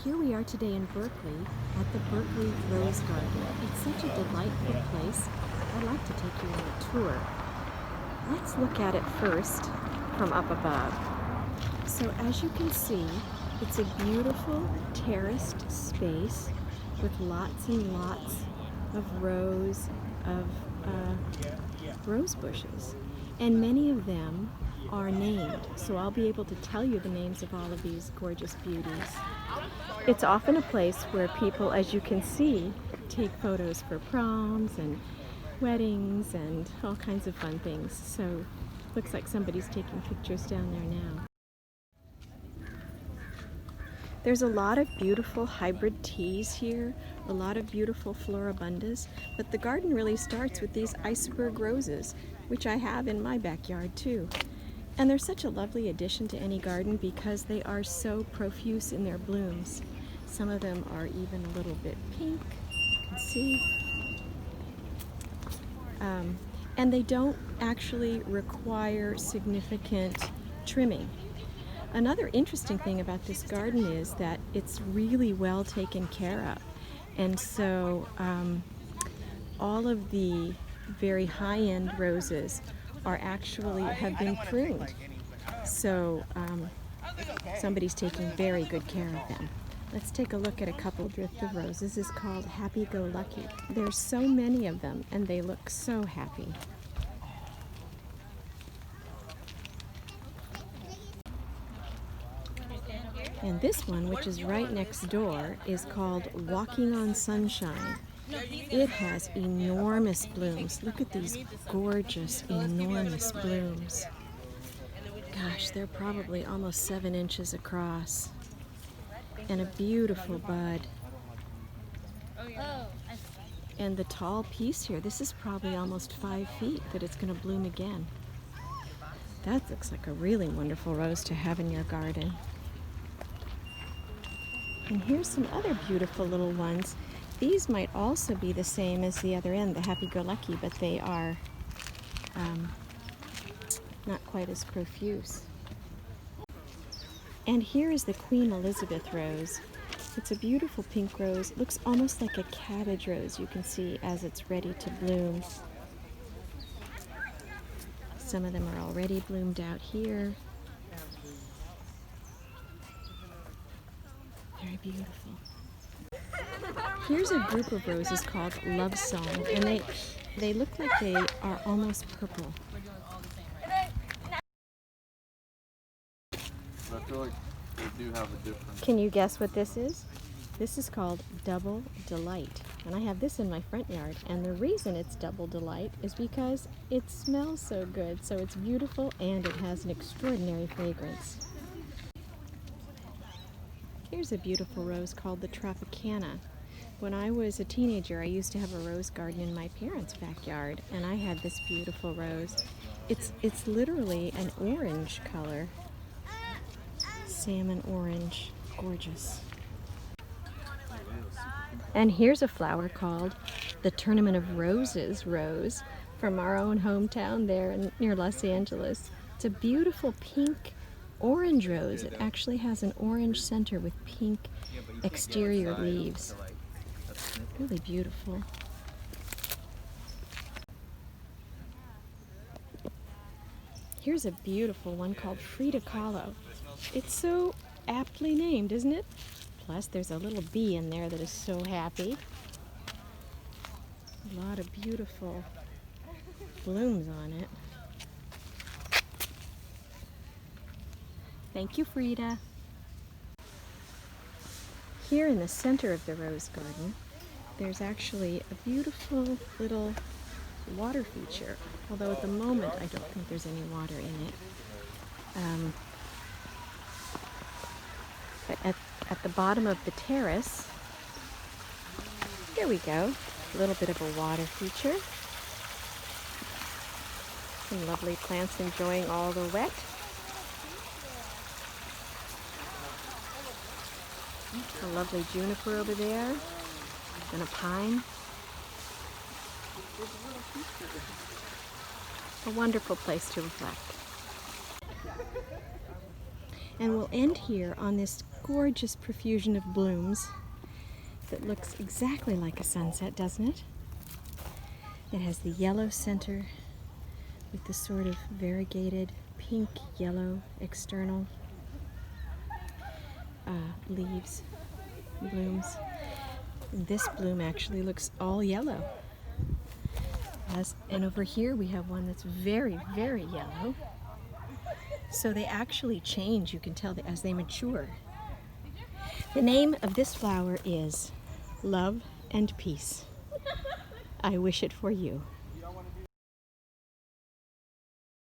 Here we are today in Berkeley at the Berkeley Rose Garden. It's such a delightful place. I'd like to take you on a tour. Let's look at it first from up above. So as you can see, it's a beautiful terraced space with lots and lots of rows of rose bushes. And many of them are named, so I'll be able to tell you the names of all of these gorgeous beauties. It's often a place where people, as you can see, take photos for proms and weddings and all kinds of fun things. So looks like somebody's taking pictures down there now. There's a lot of beautiful hybrid teas here, a lot of beautiful floribundas, but the garden really starts with these iceberg roses, which I have in my backyard too. And they're such a lovely addition to any garden because they are so profuse in their blooms. Some of them are even a little bit pink, you can see. And they don't actually require significant trimming. Another interesting thing about this garden is that it's really well taken care of. And so all of the very high-end roses have been pruned. So somebody's taking very good care of them. Let's take a look at a couple drift of roses. This is called Happy Go Lucky. There's so many of them and they look so happy. And this one, which is right next door, is called Walking on Sunshine. It has enormous blooms. Look at these gorgeous, enormous blooms. Gosh, they're probably almost 7 inches across. And a beautiful bud. And the tall piece here, this is probably almost 5 feet that it's going to bloom again. That looks like a really wonderful rose to have in your garden. And here's some other beautiful little ones. These might also be the same as the other end, the happy-go-lucky, but they are not quite as profuse. And here is the Queen Elizabeth rose. It's a beautiful pink rose. It looks almost like a cabbage rose, you can see, as it's ready to bloom. Some of them are already bloomed out here. Very beautiful. Here's a group of roses called Love Song, and they look like they are almost purple. I feel like they do have a difference. Can you guess what this is? This is called Double Delight, and I have this in my front yard, and the reason it's Double Delight is because it smells so good. So it's beautiful and it has an extraordinary fragrance. Here's a beautiful rose called the Tropicana. When I was a teenager, I used to have a rose garden in my parents' backyard, and I had this beautiful rose. It's literally an orange color. Salmon orange. Gorgeous. And here's a flower called the Tournament of Roses rose from our own hometown there near Los Angeles. It's a beautiful pink orange rose. It actually has an orange center with pink exterior leaves. Really beautiful. Here's a beautiful one called Frida Kahlo. It's so aptly named, isn't it? Plus there's a little bee in there that is so happy. A lot of beautiful blooms on it. Thank you, Frida. Here in the center of the rose garden, there's actually a beautiful little water feature, although at the moment I don't think there's any water in it. But at the bottom of the terrace, here we go, a little bit of a water feature. Some lovely plants enjoying all the wet. A lovely juniper over there, and a pine. A wonderful place to reflect. And we'll end here on this gorgeous profusion of blooms that looks exactly like a sunset, doesn't it? It has the yellow center with the sort of variegated pink-yellow external leaves, blooms. And this bloom actually looks all yellow. And over here we have one that's very, very yellow. So they actually change, you can tell, as they mature. The name of this flower is Love and Peace. I wish it for you.